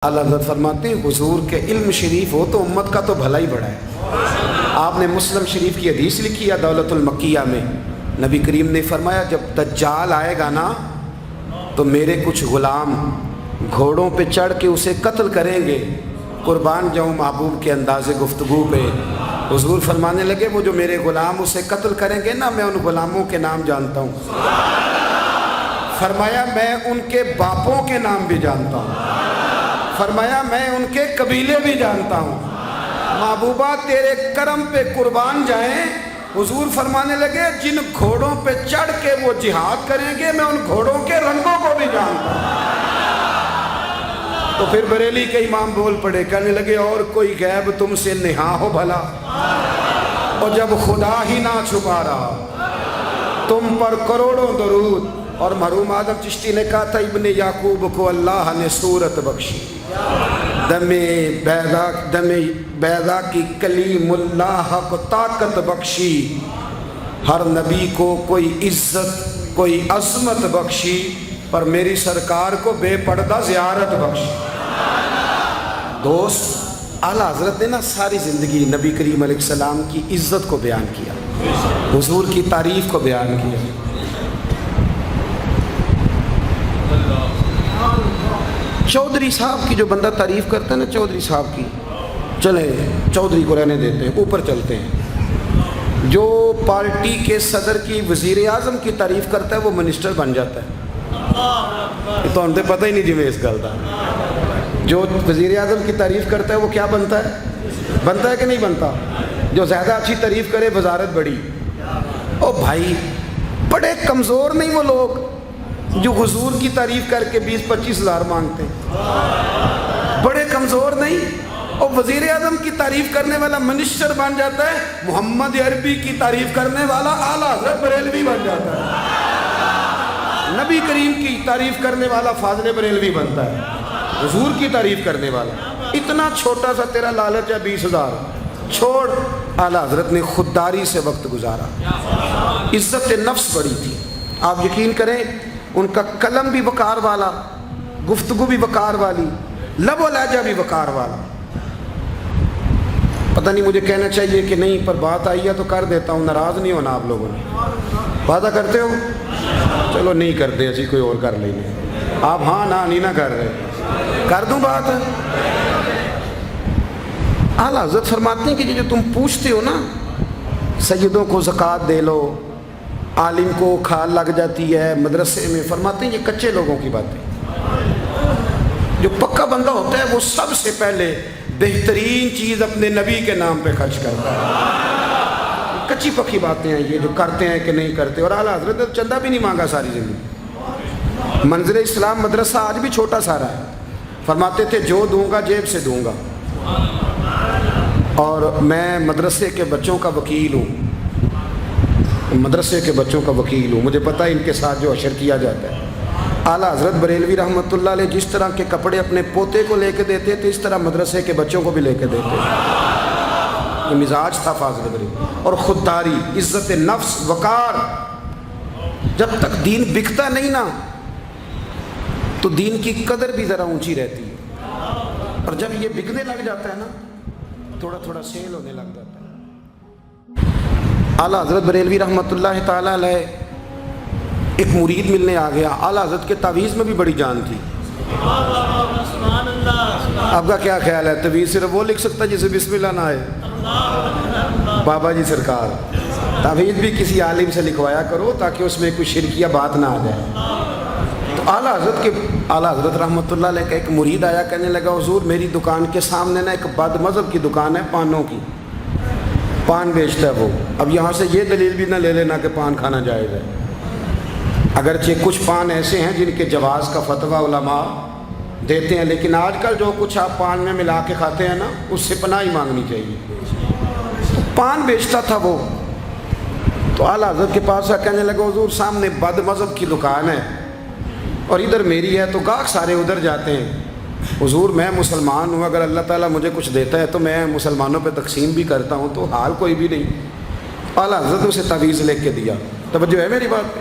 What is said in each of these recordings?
اللہ حضرت فرماتے ہیں حضور کے علم شریف ہو تو امت کا تو بھلا ہی بڑا ہے۔ آپ نے مسلم شریف کی حدیث لکھی ہے دولت المکیہ میں، نبی کریم نے فرمایا جب دجال آئے گا نا تو میرے کچھ غلام گھوڑوں پہ چڑھ کے اسے قتل کریں گے، قربان جاؤں محبوب کے انداز گفتگو پہ۔ حضور فرمانے لگے وہ جو میرے غلام اسے قتل کریں گے نا، میں ان غلاموں کے نام جانتا ہوں۔ فرمایا میں ان کے باپوں کے نام بھی جانتا ہوں، فرمایا میں ان کے قبیلے بھی جانتا ہوں۔ محبوبہ تیرے کرم پہ قربان جائیں۔ حضور فرمانے لگے جن گھوڑوں پہ چڑھ کے وہ جہاد کریں گے میں ان گھوڑوں کے رنگوں کو بھی جانتا ہوں۔ تو پھر بریلی کے امام بول پڑے، کہنے لگے اور کوئی غیب تم سے نہا ہو بھلا، اور جب خدا ہی نہ چھپا رہا تم پر کروڑوں درود۔ اور مرحوم آدم چشتی نے کہا تھا ابن یعقوب کو اللہ نے صورت بخشی، دم بیضا کی کلیم اللہ کو طاقت بخشی، ہر نبی کو کوئی عزت کوئی عظمت بخشی، پر میری سرکار کو بے پردہ زیارت بخشی۔ دوست اعلیٰ حضرت نے نا ساری زندگی نبی کریم علیہ السلام کی عزت کو بیان کیا، حضور کی تعریف کو بیان کیا۔ چودھری صاحب کی جو بندہ تعریف کرتا ہے نا، چودھری صاحب کی، چلے چودھری کو رہنے دیتے ہیں، اوپر چلتے ہیں۔ جو پارٹی کے صدر کی وزیر اعظم کی تعریف کرتا ہے وہ منسٹر بن جاتا ہے۔ تو ہم تو پتہ ہی نہیں جی میں اس گل کا۔ جو وزیر اعظم کی تعریف کرتا ہے وہ کیا بنتا ہے کہ نہیں بنتا؟ جو زیادہ اچھی تعریف کرے وزارت بڑی۔ او بھائی بڑے کمزور نہیں وہ لوگ جو حضور کی تعریف کر کے 20-25 ہزار مانگتے ہیں، بڑے کمزور نہیں۔ اور وزیر اعظم کی تعریف کرنے والا منسٹر بن جاتا ہے، محمد عربی کی تعریف کرنے والا اعلیٰ حضرت بریلوی بن جاتا ہے، نبی کریم کی تعریف کرنے والا فاضل بریلوی بنتا ہے، حضور کی تعریف کرنے والا۔ اتنا چھوٹا سا تیرا لالچ ہے 20,000 چھوڑ۔ اعلیٰ حضرت نے خودداری سے وقت گزارا، عزت نفس بڑی تھی۔ آپ یقین کریں ان کا قلم بھی وقار والا، گفتگو بھی وقار والی، لب و لہجہ بھی وقار والا۔ پتہ نہیں مجھے کہنا چاہیے کہ نہیں، پر بات آئی ہے تو کر دیتا ہوں، ناراض نہیں ہونا آپ لوگوں نے۔ وعدہ کرتے ہو؟ چلو نہیں کرتے، اسی کوئی اور کر لیں گے۔ آپ ہاں نہ نہیں نہ کر رہے، کر دوں بات۔ اعلیٰ حضرت فرماتے ہیں کہ جو تم پوچھتے ہو نا، سیدوں کو زکوٰۃ دے لو، عالم کو کھال لگ جاتی ہے مدرسے میں، فرماتے ہیں یہ کچے لوگوں کی باتیں۔ جو پکا بندہ ہوتا ہے وہ سب سے پہلے بہترین چیز اپنے نبی کے نام پہ خرچ کرتا ہے۔ کچی پکی باتیں ہیں یہ جو کرتے ہیں کہ نہیں کرتے۔ اور اعلیٰ حضرت نے چندہ بھی نہیں مانگا ساری زندگی۔ منظر اسلام مدرسہ آج بھی چھوٹا سارا ہے، فرماتے تھے جو دوں گا جیب سے دوں گا، اور میں مدرسے کے بچوں کا وکیل ہوں، مدرسے کے بچوں کا وکیل ہوں، مجھے پتہ ہے ان کے ساتھ جو اشر کیا جاتا ہے۔ اعلیٰ حضرت بریلوی رحمۃ اللہ علیہ جس طرح کے کپڑے اپنے پوتے کو لے کے دیتے تھے، اس طرح مدرسے کے بچوں کو بھی لے کے دیتے تھے۔ یہ مزاج تھا فاضل بریلوی۔ اور خودداری، عزت نفس، وقار۔ جب تک دین بکتا نہیں نا تو دین کی قدر بھی ذرا اونچی رہتی ہے، اور جب یہ بکنے لگ جاتا ہے نا تھوڑا تھوڑا سیل ہونے لگ جاتا ہے۔ اعلیٰ حضرت بریلوی رحمۃ اللہ تعالیٰ علیہ ایک مرید ملنے آ گیا۔ اعلیٰ حضرت کے تعویذ میں بھی بڑی جان تھی۔ آپ کا کیا خیال ہے، تعویذ صرف وہ لکھ سکتا جسے بسم اللہ نہ آئے؟ بابا جی سرکار، تعویذ بھی کسی عالم سے لکھوایا کرو تاکہ اس میں کوئی شرکیہ بات نہ آ جائے۔ تو اعلیٰ حضرت رحمۃ اللہ علیہ کا ایک مرید آیا، کہنے لگا حضور میری دکان کے سامنے نا ایک بد مذہب کی دکان ہے، پانوں کی، پان بیچتا ہے وہ۔ اب یہاں سے یہ دلیل بھی نہ لے لینا کہ پان کھانا جائز ہے، اگرچہ کچھ پان ایسے ہیں جن کے جواز کا فتویٰ علماء دیتے ہیں، لیکن آج کل جو کچھ آپ پان میں ملا کے کھاتے ہیں نا اس سے پناہ ہی مانگنی چاہیے۔ پان بیچتا تھا وہ۔ تو اعلیٰ حضرت کے پاس کہنے لگا حضور سامنے بد مذہب کی دکان ہے اور ادھر میری ہے، تو گاہک سارے ادھر جاتے ہیں، حضور میں مسلمان ہوں، اگر اللہ تعالیٰ مجھے کچھ دیتا ہے تو میں مسلمانوں پہ تقسیم بھی کرتا ہوں، تو حال کوئی بھی نہیں۔ اعلیٰ حضرت اسے تعویذ لکھ کے دیا۔ توجہ ہے میری بات پہ؟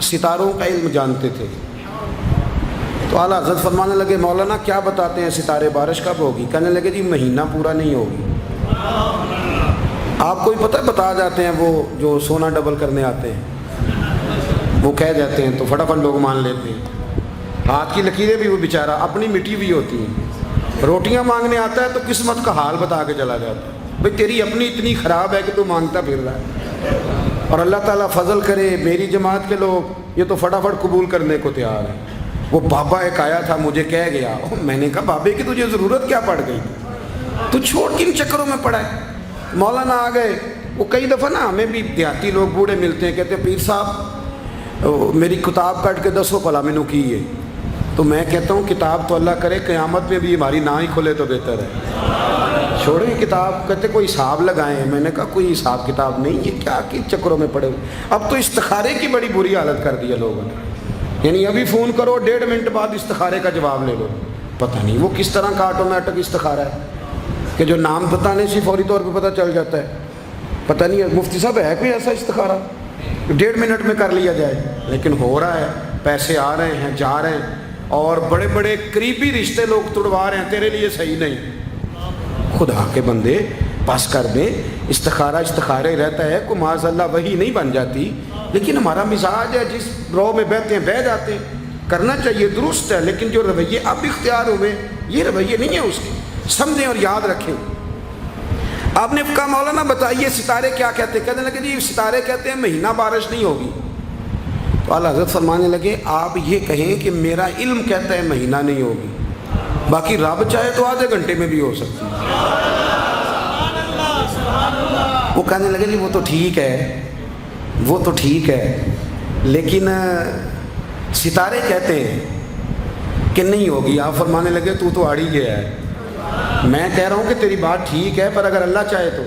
ستاروں کا علم جانتے تھے. تو اعلیٰ حضرت فرمانے لگے مولانا کیا بتاتے ہیں ستارے بارش کب ہوگی؟ کہنے لگے جی مہینہ پورا نہیں ہوگی. آپ کو بھی پتہ ہے بتا جاتے ہیں وہ جو سونا ڈبل کرنے آتے ہیں وہ کہہ جاتے ہیں تو فٹافٹ لوگ مان لیتے ہیں. ہاتھ کی لکیریں بھی وہ بیچارہ اپنی مٹی ہوئی ہوتی ہیں. روٹیاں مانگنے آتا ہے تو قسمت کا حال بتا کے چلا جاتا ہے بھئی تیری اپنی اتنی خراب ہے کہ تو مانگتا پھر رہا ہے. اور اللہ تعالیٰ فضل کرے میری جماعت کے لوگ یہ تو فٹافٹ قبول کرنے کو تیار ہیں. وہ بابا ایک آیا تھا مجھے کہہ گیا, میں نے کہا بابے کی تجھے ضرورت کیا پڑ گئی, تو چھوڑ کن چکروں میں پڑا ہے. مولانا آ گئے. وہ کئی دفعہ نا ہمیں بھی دیہاتی لوگ بوڑھے ملتے ہیں, کہتے ہیں پیر صاحب میری کتاب کٹ کے دسو پلا مینو کی ہے. تو میں کہتا ہوں کتاب تو اللہ کرے قیامت میں بھی ہماری نہ ہی کھلے تو بہتر ہے, چھوڑیں کتاب. کہتے کوئی حساب لگائیں. میں نے کہا کوئی حساب کتاب نہیں, یہ کیا کی چکروں میں پڑے ہوئے. اب تو استخارے کی بڑی بری حالت کر دی ہے لوگوں نے, یعنی ابھی فون کرو 1.5 منٹ بعد استخارے کا جواب لے لو. پتہ نہیں وہ کس طرح کا آٹومیٹک استخارہ ہے کہ جو نام بتانے سے فوری طور پہ پتہ چل جاتا ہے. پتہ نہیں مفتی صاحب ہے کوئی ایسا استخارہ 1.5 منٹ میں کر لیا جائے, لیکن ہو رہا ہے. پیسے آ رہے ہیں جا رہے ہیں, اور بڑے بڑے قریبی رشتے لوگ توڑوا رہے ہیں تیرے لیے صحیح نہیں. خدا کے بندے پاس کر دیں. استخارے رہتا ہے کو معاذ اللہ وہی نہیں بن جاتی, لیکن ہمارا مزاج ہے جس رو میں بہتے ہیں بہہ جاتے ہیں. کرنا چاہیے درست ہے, لیکن جو رویے اب اختیار ہوئے یہ رویے نہیں ہیں اس کے. سمجھیں اور یاد رکھیں. آپ نے کہا مولانا بتائیے ستارے کیا کہتے ہیں؟ کہنے لگے جی ستارے کہتے ہیں مہینہ بارش نہیں ہوگی. تو اعلیٰ حضرت فرمانے لگے آپ یہ کہیں کہ میرا علم کہتا ہے مہینہ نہیں ہوگی, باقی رب چاہے تو آدھے گھنٹے میں بھی ہو سکتی ہے. وہ کہنے لگے جی وہ تو ٹھیک ہے, وہ تو ٹھیک ہے, لیکن ستارے کہتے ہیں کہ نہیں ہوگی. آپ فرمانے لگے تو اڑ ہی گیا ہے. میں کہہ رہا ہوں کہ تیری بات ٹھیک ہے, پر اگر اللہ چاہے تو.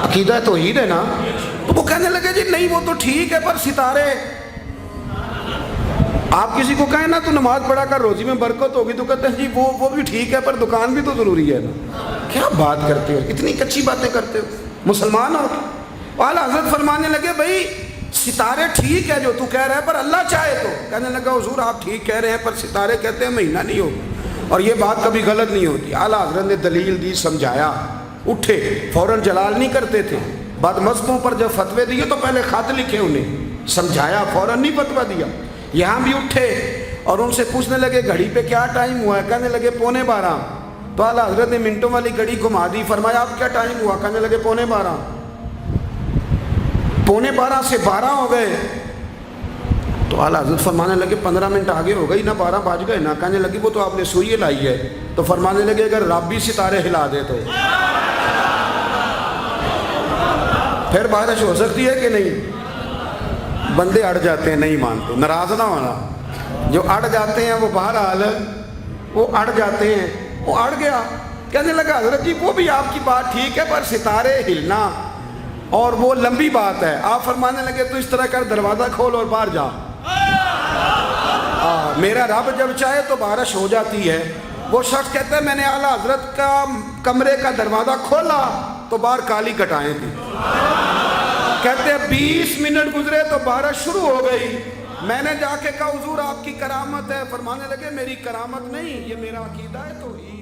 عقیدہ توحید ہے نا. تو وہ کہنے لگے جی نہیں وہ تو ٹھیک ہے, پر ستارے. آپ کسی کو کہیں نا تو نماز پڑھا کر روزی میں برکت ہوگی, تو کہتے ہیں جی وہ بھی ٹھیک ہے, پر دکان بھی تو ضروری ہے نا. کیا بات کرتے ہو, اتنی کچی باتیں کرتے ہو, مسلمان ہو. اعلیٰ حضرت فرمانے لگے بھائی ستارے ٹھیک ہے جو تو کہہ رہے ہیں, پر اللہ چاہے تو. کہنے لگا حضور آپ ٹھیک کہہ رہے ہیں, پر ستارے کہتے ہیں مہینہ نہیں ہوگا, اور یہ بات کبھی غلط نہیں ہوتی. اعلیٰ حضرت نے دلیل دی, سمجھایا, اٹھے. فوراً جلال نہیں کرتے تھے. بعد مذہبوں پر جب فتوے دیے تو پہلے خط لکھے, انہیں سمجھایا, فوراً نہیں فتویٰ دیا. یہاں بھی اٹھے اور ان سے پوچھنے لگے گھڑی پہ کیا ٹائم ہوا ہے؟ کہنے لگے 11:45. تو اعلیٰ حضرت نے منٹوں والی گھڑی گھما دی. فرمایا اب کیا ٹائم ہوا؟ کہنے لگے 11:45. 11:45 سے 12 ہو گئے. تو اعلیٰ حضرت فرمانے لگے 15 منٹ آگے ہو گئی نا, 12 بج گئے نا. کہنے لگی وہ تو آپ نے سوئی لائی ہے. تو فرمانے لگے اگر رب بھی ستارے ہلا دے تو پھر بارش ہو سکتی ہے کہ نہیں؟ بندے اڑ جاتے ہیں, نہیں مانتے. ناراض نہ ہونا, جو اڑ جاتے ہیں وہ بہرحال وہ اڑ جاتے ہیں. وہ اڑ گیا. کہنے لگا حضرت جی وہ بھی آپ کی بات ٹھیک ہے, پر ستارے ہلنا اور وہ لمبی بات ہے. آپ فرمانے لگے تو اس طرح کر دروازہ کھول اور باہر جا. میرا رب جب چاہے تو بارش ہو جاتی ہے. وہ شخص کہتا ہے میں نے اعلیٰ حضرت کا کمرے کا دروازہ کھولا تو باہر کالی کٹائیں تھی. کہتے ہیں 20 منٹ گزرے تو بارش شروع ہو گئی. میں نے جا کے کہا حضور آپ کی کرامت ہے. فرمانے لگے میری کرامت نہیں, یہ میرا عقیدہ ہے توحید.